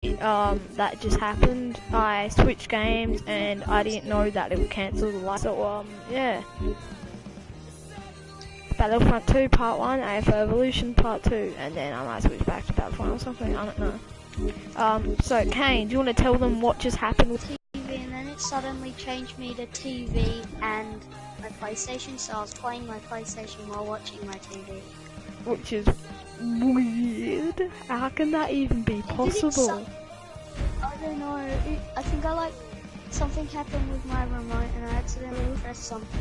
that just happened. I switched games and I didn't know that it would cancel the live. So yeah. Battlefront 2 Part 1, AFO Evolution Part 2, and then I might switch back to Battlefront or something, I don't know. So Kane, do you want to tell them what just happened with TV, and then it suddenly changed me to TV and my PlayStation, so I was playing my PlayStation while watching my TV. Which is weird. How can that even be possible? I don't know. I think something happened with my remote and I accidentally pressed something.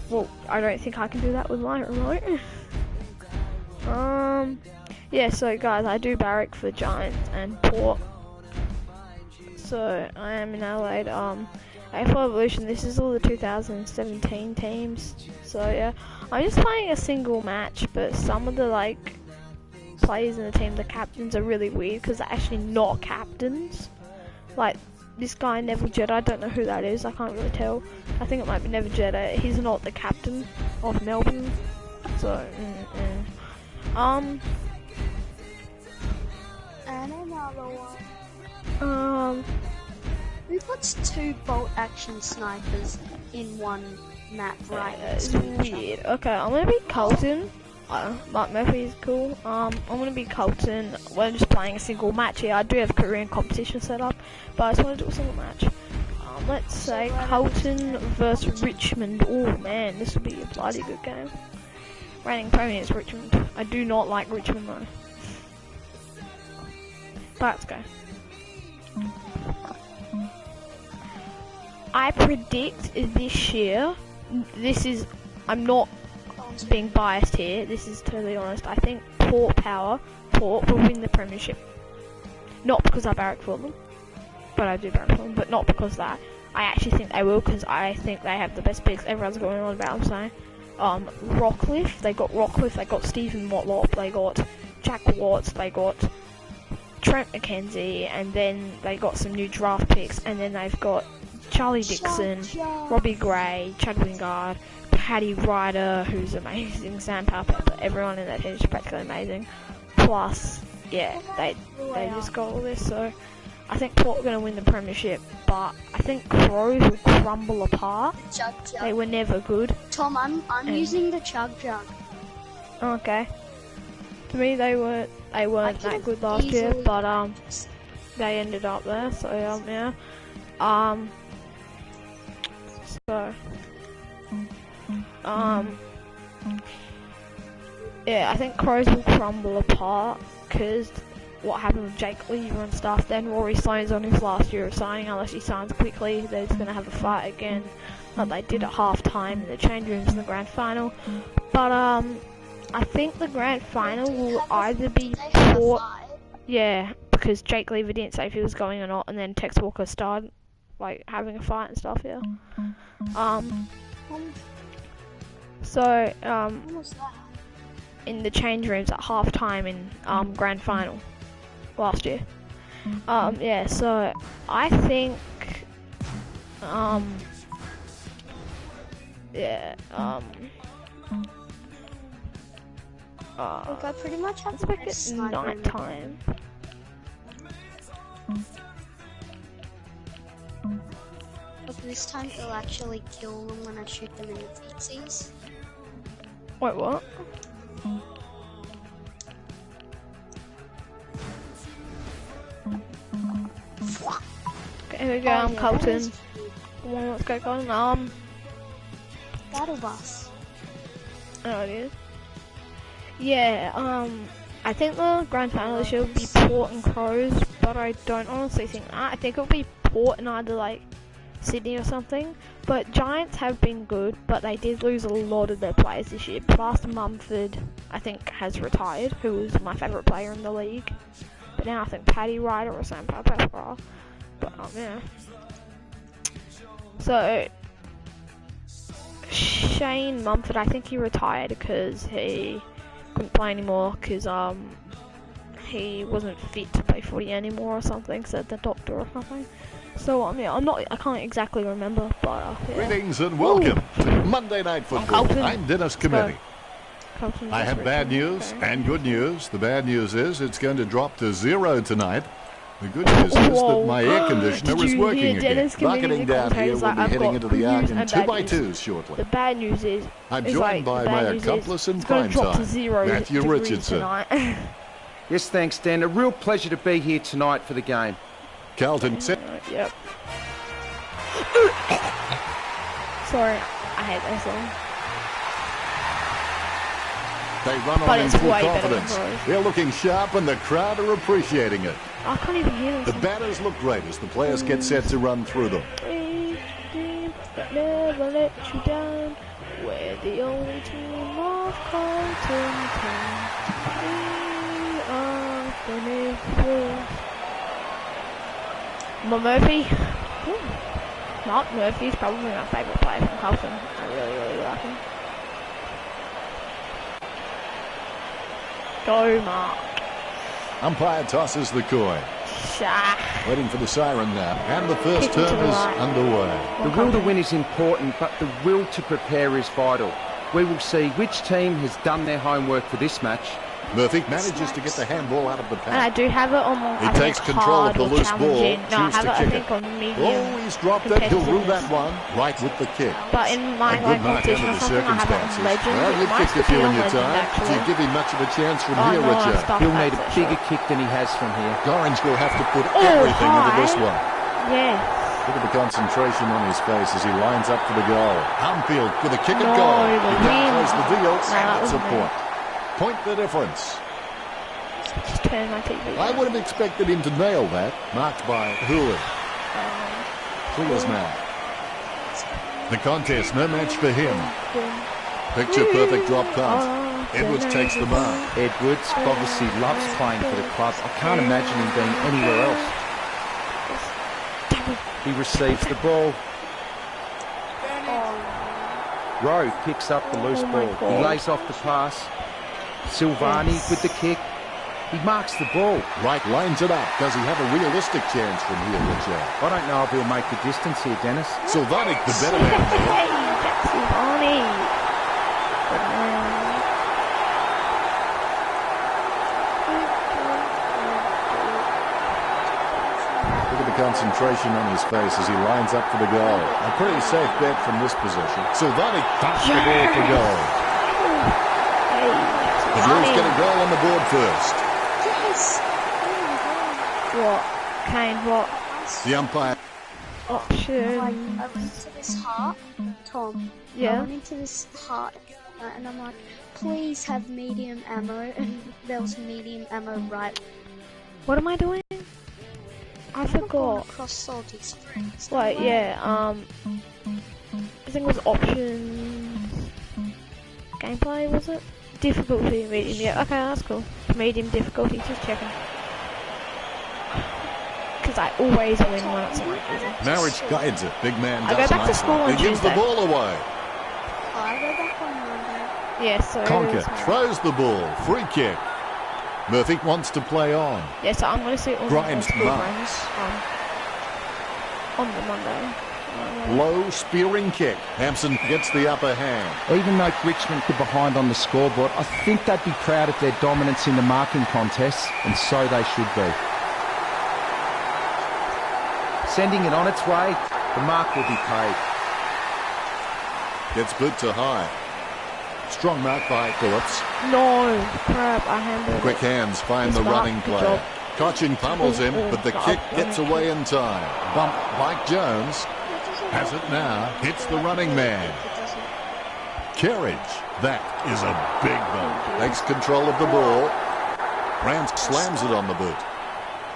Well, I don't think I can do that with my remote. Yeah, so guys, I do barrack for Giants and Port. So, I am in Adelaide. AFL Evolution, this is all the 2017 teams. So, yeah. I'm just playing a single match, but some of the, players in the team, the captains, are really weird, because they're actually not captains. Like, this guy, Neville Jetta, I don't know who that is, I can't really tell. I think it might be Neville Jetta. He's not the captain of Melbourne. So, And another one. Who puts 2 bolt action snipers in one map right next to each weird. Okay, I'm gonna be Colton. Mark Murphy is cool. I'm gonna be Colton. We're just playing a single match here. I do have Korean competition set up, but I just want to do a single match. Let's say Colton versus Richmond. Oh man, this will be a bloody good game. Reigning Premier is Richmond. I do not like Richmond though. But let's go. I predict this year, I'm not being biased here, this is totally honest, I think Port will win the premiership. Not because I barrack for them, but I do barrack for them, but not because of that. I actually think they will, because I think they have the best picks. Everyone's going on about them saying. They got Stephen Motlop, they got Jack Watts, they got Trent McKenzie, and then they got some new draft picks, and then they've got Charlie Dixon, Robbie Gray, Chad Wingard, Paddy Ryder, who's amazing, Sam Papa, everyone in that team is practically amazing. Plus, yeah, they just got all this, so I think Port are going to win the premiership, but I think Crows will crumble apart. They were never good. Tom, I'm using the Chug. Okay. To me, they weren't that good last year, but they ended up there, so yeah. Yeah, I think Crows will crumble apart, because what happened with Jake Lever and stuff, then Rory Sloane's on his last year of signing, unless he signs quickly, they're just going to have a fight again, like they did at half-time in the change rooms in the grand final. But, I think the grand final will either be Port, yeah, because Jake Lever didn't say if he was going or not, and then Tex Walker started, having a fight and stuff, yeah. So, in the change rooms at half-time in, grand final last year. Yeah, so, I think, yeah, look, I pretty much have let's make it night time. But this time they'll actually kill them when I shoot them in the feetsies. Wait, what? Okay, here we go, I'm Colton. Come on, let's go, Colton. Battle bus. Oh, it is. Yeah, I think the grand final this year will be Port and Crows, but I don't honestly think that. I think it'll be Port in either, Sydney or something. But Giants have been good, but they did lose a lot of their players this year. Plus Mumford, I think, has retired, who was my favourite player in the league. But now I think Paddy Ryder or Sam Papa are. But, yeah. So, Shane Mumford, I think he retired because he couldn't play anymore because he wasn't fit to play footy anymore or something, said the doctor or something. So yeah, I can't exactly remember, but yeah. Greetings and welcome to Monday Night Football. I'm Dennis Committee. I have bad news and good news. The bad news is it's going to drop to 0 tonight. The good news is that my air Did conditioner you is hear working again. Dennis Bucketing down here, commentator's we'll like, be I've heading got into the good Arc news in and 2x2s shortly. The bad news is, I'm is joined like, by the my bad news accomplice in it's going prime to drop time, to 0 Matthew degrees Richardson. tonight. Yes, thanks, Dan. A real pleasure to be here tonight for the game. Carlton set. Yep. Sorry, I hate that song. They run But on in it's full way better than confidence. Rose. They're looking sharp and the crowd are appreciating it. I can't even hear them. The batters look great as the players get set to run through them. That never let you down. We're the only team of Carlton Town. We are the Nichols. Murphy. Mark Murphy's probably my favourite player from Carlton. I really like him. Go, Mark. Umpire tosses the coin. Waiting for the siren now. And the first term is underway. The will to win is important, but the will to prepare is vital. We will see which team has done their homework for this match. Murphy manages to get the handball out of the And I pack. do have it on my. He takes control of the loose ball, No, I choose have to it, I kick think, it. on medium. Oh, he's dropped it. He'll rule that one right with the kick. But in my A good mark competition under or the something, I have it on circumstances. legend. Well, It you've might kicked a still few be in on your legend, time. Do actually. you give him much of a chance from Oh, here, no, I've Richard? stopped He'll that need a for bigger sure. kick than he has from here. Orange will have to put Oh, everything into this high. one. Yes. Look at the concentration on his face as he lines up for the goal. Armfield with a kick and No, goal. the He can't win. close the deal. No, that That's a was a point. Point the difference. Just turn my TV. I would have expected him to nail that. Marked by Hoolan. Clears now. The contest, no match for him. Picture perfect drop pass. Edwards takes the mark. Edwards obviously loves playing for the club. I can't imagine him being anywhere else. He receives the ball. Rowe picks up the loose ball. He lays off the pass. Silvani with the kick. He marks the ball. Right lines it up. Does he have a realistic chance from here, Richard? I don't know if he'll make the distance here, Dennis. Sylvatic, the better man there. Hey, that's Silvani. Good man. Look at the concentration on his face as he lines up for the goal. A pretty safe bet from this position. Sylvatic dumps the ball for goal. Hey, The Blues Silvani. get a goal on the board first. Yes! What? Kane, what? The umpire. Option. Like, I went into this heart, Tom. Yeah. I went into this heart, and I'm like, please have medium ammo, and there was medium ammo right. What am I doing? I Going forgot. across Salty Springs. Wait, yeah, I think it was options. Gameplay, was it? Difficulty, medium, yeah, okay, that's cool. Medium difficulty, just checking. Because I always win when it's like easy. Marriage guides it. Big man I does go back to nicely. school on He gives the Tuesday. ball away. I go back on Monday. Yeah, so Conker throws the ball. Free kick. Murphy wants to play on. yeah, so I'm going to see all Grimes my school marks. friends on the Monday. Low spearing kick. Hampson gets the upper hand. Even though Richmond are behind on the scoreboard, I think they'd be proud of their dominance in the marking contests, and so they should be. Sending it on its way, the mark will be paid. Gets boot to high. Strong mark by Phillips. No, crap, I handled Quick it. hands find Good the start, running good player. job. Cochin pummels him, but the kick gets away in time. Bump by Jones. Has it now. Hits the running man. Carriage. That is a big bump. Takes control of the ball. Rand slams it on the boot.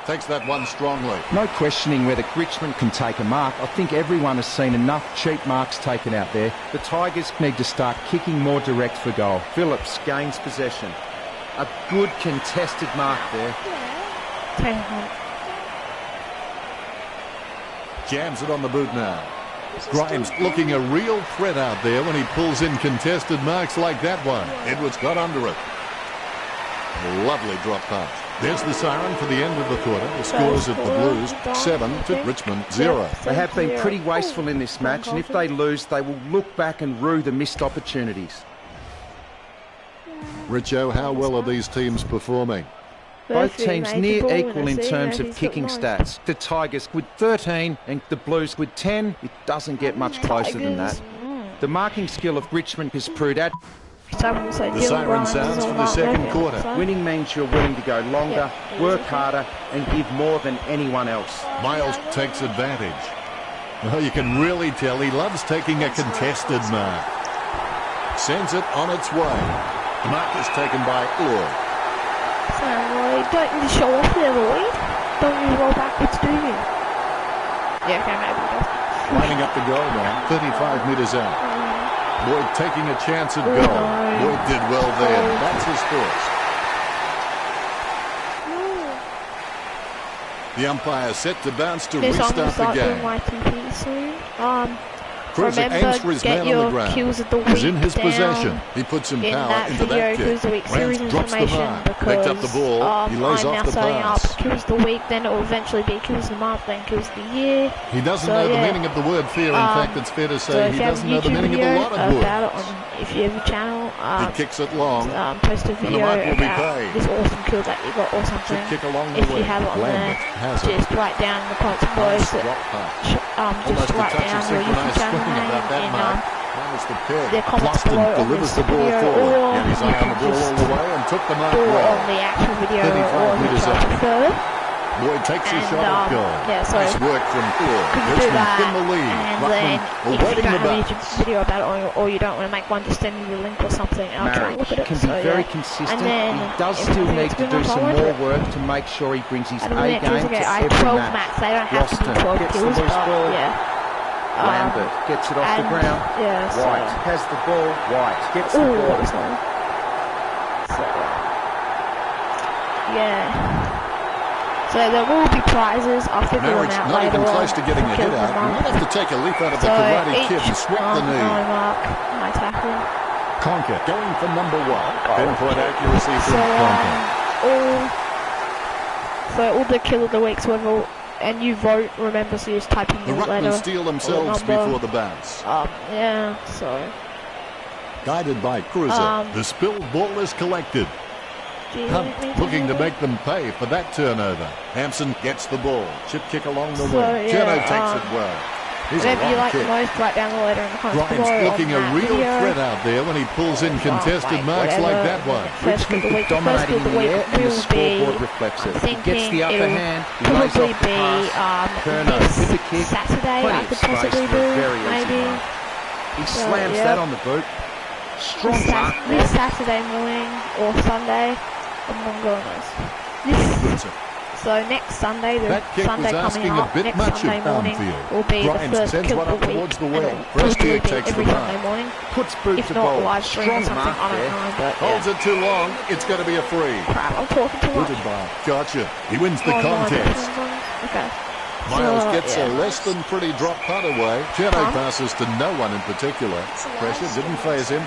Takes that one strongly. No questioning whether Richmond can take a mark. I think everyone has seen enough cheap marks taken out there. The Tigers need to start kicking more direct for goal. Phillips gains possession. A good contested mark there. Take a hunt. Jams it on the boot now. Grimes looking a real threat out there when he pulls in contested marks like that one. Edwards got under it. A lovely drop pass. There's the siren for the end of the quarter. The scores at the Blues 7 to Richmond 0. They have been pretty wasteful in this match, and if they lose, they will look back and rue the missed opportunities. Richo, how well are these teams performing? Both Murphy teams made the near ball equal and in see terms of Murphy's kicking got stats. The Tigers with 13 and the Blues with 10. It doesn't get much closer than that. The marking skill of Richmond has proved The siren sounds for the second quarter. winning means you're willing to go longer, work harder and give more than anyone else. Miles takes advantage. Well, you can really tell he loves taking a contested mark. Sends it on its way. The mark is taken by Lloyd. So, Lloyd, don't really show off there, Lloyd. Don't really roll backwards, do you? Yeah, okay, maybe he does. Lining up the goal now, 35 metres out. Lloyd taking a chance at goal. Lloyd did well there. That's his first. The umpire set to bounce to restart the game. My TV soon. Cruiser aims for his man on the ground. He's in his possession. He puts some power into that kick. Rance drops the mark. Picked up the ball. He lays off the pass. Kills the week, then it will eventually be kills the month, then kills the year. He doesn't know the meaning of the word fear. In fact, it's fair to say he doesn't know the meaning of a lot of words. If you have a channel, he kicks it long. Post a video about this awesome kill that you got or something. Kick along the if you have it on there, just write down in the comments below. Just write down your YouTube channel name in the comments below on delivers this the ball video, forward. or Yeah, he's you on can the ball all the way and took the mark do it well. on the actual video, 35 or metres which I out. prefer. Lloyd takes his And, shot at goal. yeah, so nice work from Lloyd. Could you do Richmond that, in the lead. and Ruckman then if you awaiting don't the have a back. YouTube video about it, or you don't want to make one, just send me the link or something, and I'll try and look at it. Can be very consistent. And then he does if still I think need it's to good do enough, some I'll more watch it. work to make sure he brings his A And then game to I every 12 match. max, they don't have to be Roston 12 gets the kills, loose but ball. yeah. Lambert gets it off the ground. Yeah, so White has the ball. White gets the ball. So, yeah. So there will be prizes. I'll figure them Marriage out not later even on. close to getting a hit out. You might have to take a leaf out of the Karate Kid and swap the knee. Mark, my tackle. Conker going for number 1. Pinpoint accuracy from Conker. All the kill of the weeks, whatever, and you vote. Remember, so you just type in The your letter. Ruckmen steal themselves before the bounce. Yeah. So. Guided by Cruiser, the spilled ball is collected. Hunt looking to make them pay for that turnover. Hampson gets the ball. Chip kick along the wing. Jono takes it well. He's whatever a you long like kick. most, write down the letter in the comments below. Ryan's looking a on that real video. threat out there when he pulls in contested marks like that one. First Richmond of the week, dominating first of the the week air and the will scoreboard be, reflects it. I'm He gets the upper thinking hand. He it'll lays off probably the pass. Kerno this with the kick. Saturday Plenty I of could space possibly for a do, very easy maybe. mark. He So, slams yeah. that on the boot. Strong mark. This Saturday morning or Sunday, I'm not going this. So next Sunday, the That kick Sunday was asking coming a up, bit next much Sunday of morning Armfield. will be Grimes the first sends kill one of up the week, towards the and well. it'll Prestia probably be takes every the mark. Sunday morning. Puts boot If to not goal. live stream or Strong something, mark I don't there. know, but Holds it too long. It's going to be a free. crap, I'm talking too much. Booted by. Gotcha. He wins the Oh, no, contest. Okay. Miles So, gets yeah. a less than pretty drop putt away. Jono passes to no one in particular. Pressure didn't faze him.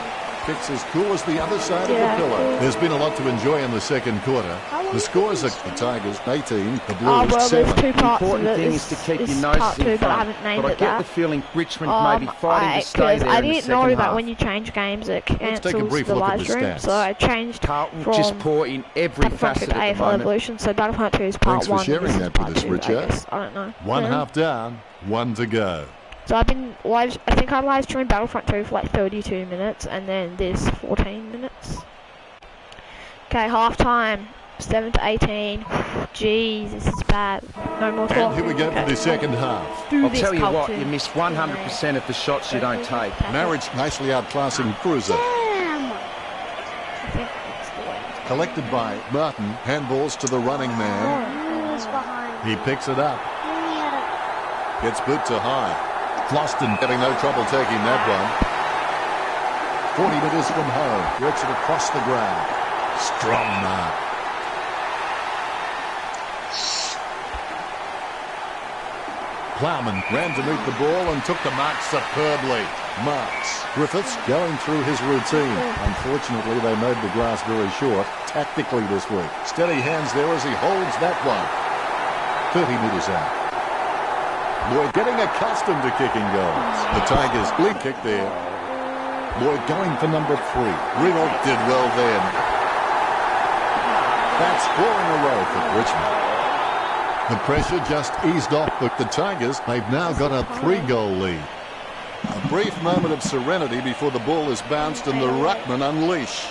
Kicks as cool as the other side of the pillow. There's been a lot to enjoy in the second quarter. The scores are the Tigers 18, the Blues well, there's 7. two parts of Important it. thing This is to keep is your noses part in two, but I front. haven't named But I it get that. the feeling Richmond may be fighting to stay Because there I in the didn't know second that half. when you change games, it take a cancels brief the look at live the stream. stats. So I changed Carlton from just poor in every Battlefront 2 facet to at the AFL moment. Evolution. So Battlefront 2 is part Thanks for 1. sharing this is that with part us, 2, Richard. I guess. I don't know. One half down, 1 to go. So I've been I think I live streamed Battlefront 2 for like 32 minutes, and then this 14 minutes. Okay, half time, 7 to 18. Jeez, this is bad. No more talking. And here we go for the second half. Do I'll this, tell you what, Carlton. you miss 100% of the shots you don't take. Marriage nicely outclassing Cruiser. Damn! I think that's the way. Collected by Martin. Handballs to the running man. He was behind. He picks it up. He had a Gets boot to high. Floston having no trouble taking that one. 40 metres from home. Works it across the ground. Strong mark. Plowman ran to meet the ball and took the mark superbly. Marks. Griffiths going through his routine. Unfortunately, they made the glass very short tactically this week. Steady hands there as he holds that one. 30 metres out. Lloyd getting accustomed to kicking goals. The Tigers lead kick there. Lloyd going for number 3. Ringel did well then. That's 4 in a row for Richmond. The pressure just eased off, but the Tigers, they've now got a 3-goal lead. A brief moment of serenity before the ball is bounced and the ruckman unleash.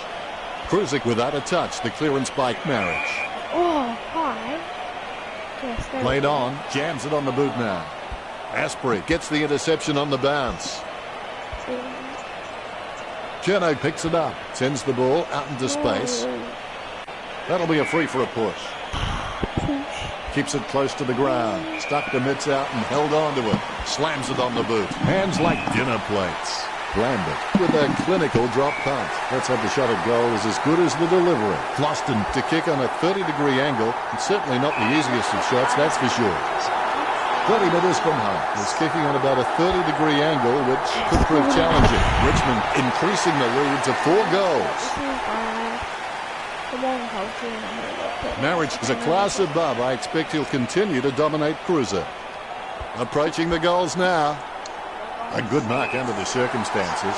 Kruzik without a touch, the clearance by Marriage. Oh, hi. Yes, Played on, jams it on the boot now. Asprey gets the interception on the bounce. Cherno picks it up, sends the ball out into space. That'll be a free for a push. Keeps it close to the ground. Stuck the mitts out and held on to it. Slams it on the boot. Hands like dinner plates. Lambert with a clinical drop punt. Let's have the shot at goal is as good as the delivery. Floston to kick on a 30-degree angle. It's certainly not the easiest of shots, that's for sure. 30 metres from home. He's kicking on about a 30-degree angle, which could prove challenging. Richmond increasing the lead to 4 goals. Marriage is a class above. I expect he'll continue to dominate Cruiser. Approaching the goals now. A good mark under the circumstances.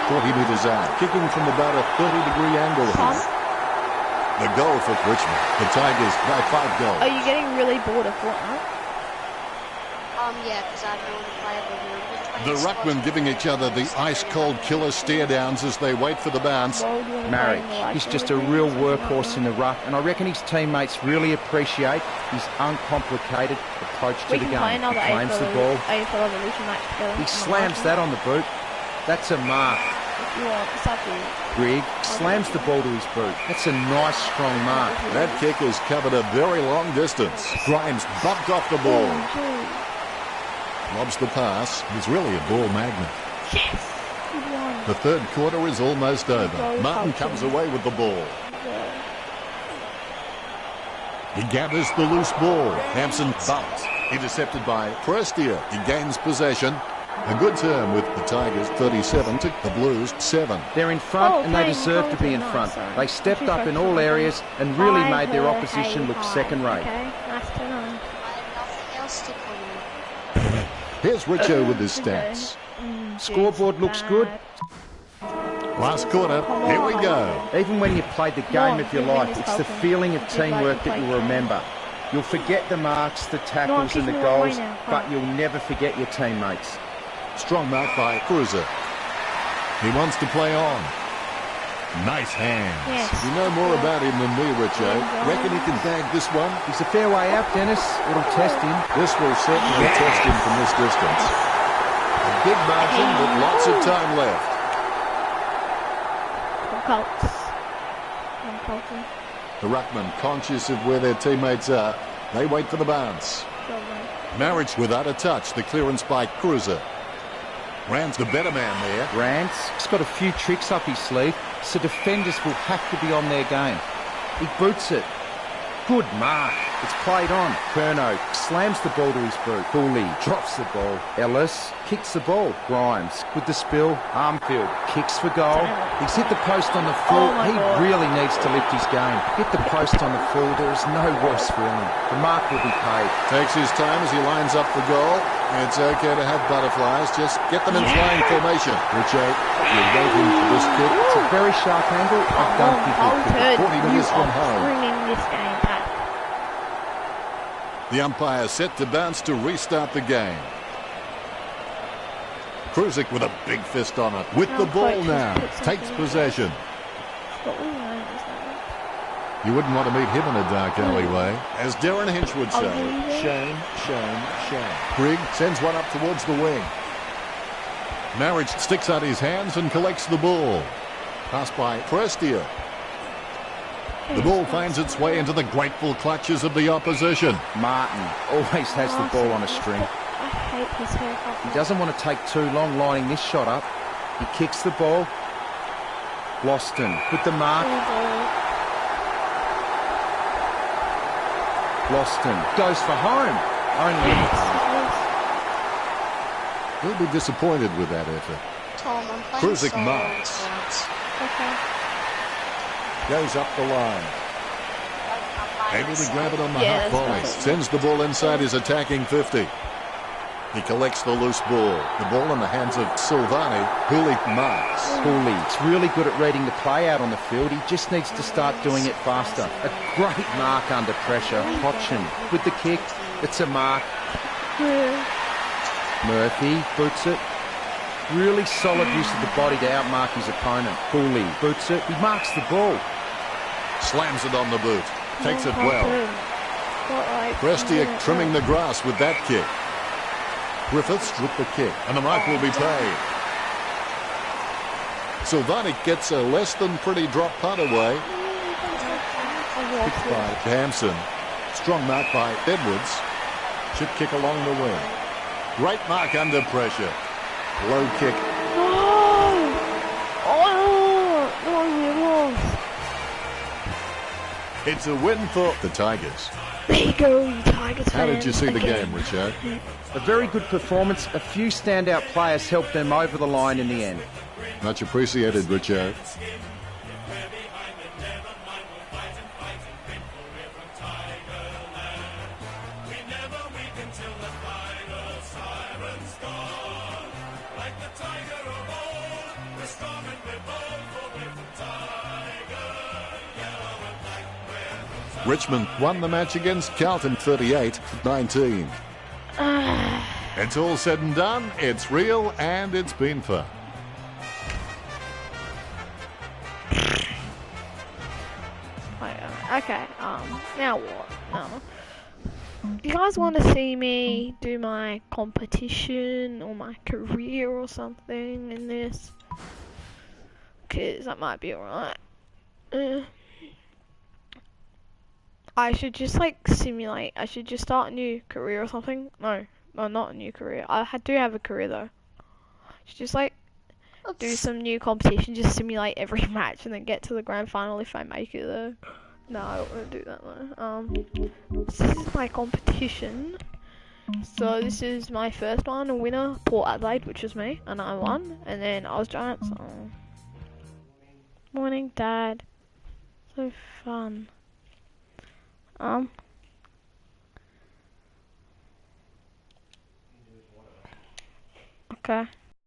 40 metres out. Kicking from about a 30-degree angle here. The goal for Richmond. The Tigers by 5 goals. Are you getting really bored of Fortnite? Yeah, because I don't want to play it with you. The ruckmen giving each other the ice-cold killer stare-downs as they wait for the bounce. Marriage, he's just a real workhorse in the ruck, and I reckon his teammates really appreciate his uncomplicated approach to the game. He claims the ball. He slams that on the boot. That's a mark. Grigg slams the ball to his boot. That's a nice, strong mark. That kick has covered a very long distance. Grimes bumped off the ball. Lobs the pass. He's really a ball magnet. Yes! Good one. The third quarter is almost over. Martin comes away with the ball. He gathers the loose ball. Hampson bumped. Intercepted by Prestia. He gains possession. A good term with the Tigers, 37 to the Blues, 7. They're in front and they deserve to be in front. They stepped up in all areas and really made their opposition look second-rate. Nice turn on. Nothing else to come in. Here's Richo with his stats. Scoreboard looks good. Last quarter, here we go. Even when you've played the game of your life, it's the feeling of teamwork that you'll remember. You'll forget the marks, the tackles and the goals, but you'll never forget your teammates. Strong mark by Cruiser. He wants to play on. Nice hands. Yes. You know more about him than me, Richo. Reckon he can bag this one? He's a fair way out, Dennis. It'll test him. This will certainly test him from this distance. A big margin with lots of time left. The ruckman, conscious of where their teammates are, they wait for the bounce. Marriage without a touch. The clearance by Cruiser. Rand's the better man there. Rand's got a few tricks up his sleeve, so defenders will have to be on their game. He boots it. Good mark. It's played on. Curnow slams the ball to his boot. Cooley drops the ball. Ellis kicks the ball. Grimes with the spill. Armfield kicks for goal. He's hit the post on the full. He really needs to lift his game. Hit the post on the full. There is no worse feeling. The mark will be paid. Takes his time as he lines up for goal. It's okay to have butterflies. Just get them in flying formation. Richo, you're waiting for this kick. It's a very sharp angle. I don't think he'll kick it. 40 minutes from home. Bringing this game back. The umpire set to bounce to restart the game. Kruzik with a big fist on it. With the ball now. Takes possession. You wouldn't want to meet him in a dark alleyway. As Darren Hinch would say, shame, shame, shame. Grigg sends one up towards the wing. Marriage sticks out his hands and collects the ball. Pass by Prestia. The ball finds its way into the grateful clutches of the opposition. Martin always has the ball on a string. I hate his haircut. He doesn't want to take too long lining this shot up. He kicks the ball. Loston with the mark. Loston goes for home. Only in the half. He'll be disappointed with that effort. Tom, I'm playing Kruzik marks. Okay. Goes up the line. Able to grab it on the half volley. Sends the ball inside his attacking 50. He collects the loose ball. The ball in the hands of Silvani, who he marks. He's really good at reading the play out on the field. He just needs to start doing it faster. A great mark under pressure. Hodgson with the kick. It's a mark. Murphy boots it. Really solid use of the body to outmark his opponent. Cooley boots it. He marks the ball. Slams it on the boot. Takes it well. Prestiak trimming the grass with that kick. Griffiths with the kick. And the mark will be paid. Silvani gets a less than pretty drop punt away. Picked by Hampson. Strong mark by Edwards. Chip kick along the wing. Great mark under pressure. Low kick. It's a win for the Tigers. There you go, you Tigers How did you see the again. game, Richard? A very good performance. A few standout players helped them over the line in the end. Much appreciated, Richard. Richmond won the match against Carlton 38-19. It's all said and done. It's real and it's been fun. Okay, now what? You guys want to see me do my competition or my career or something in this? Because that might be alright. I should just like simulate. I should just start a new career or something. No, not a new career. I do have a career though. I should just like do some new competition, just simulate every match and then get to the grand final if I make it though. No, I don't want to do that though. This is my competition. So this is my first one, a winner, Port Adelaide, which was me, and I won. And then I was Giants. Morning, Dad. So fun. Okay.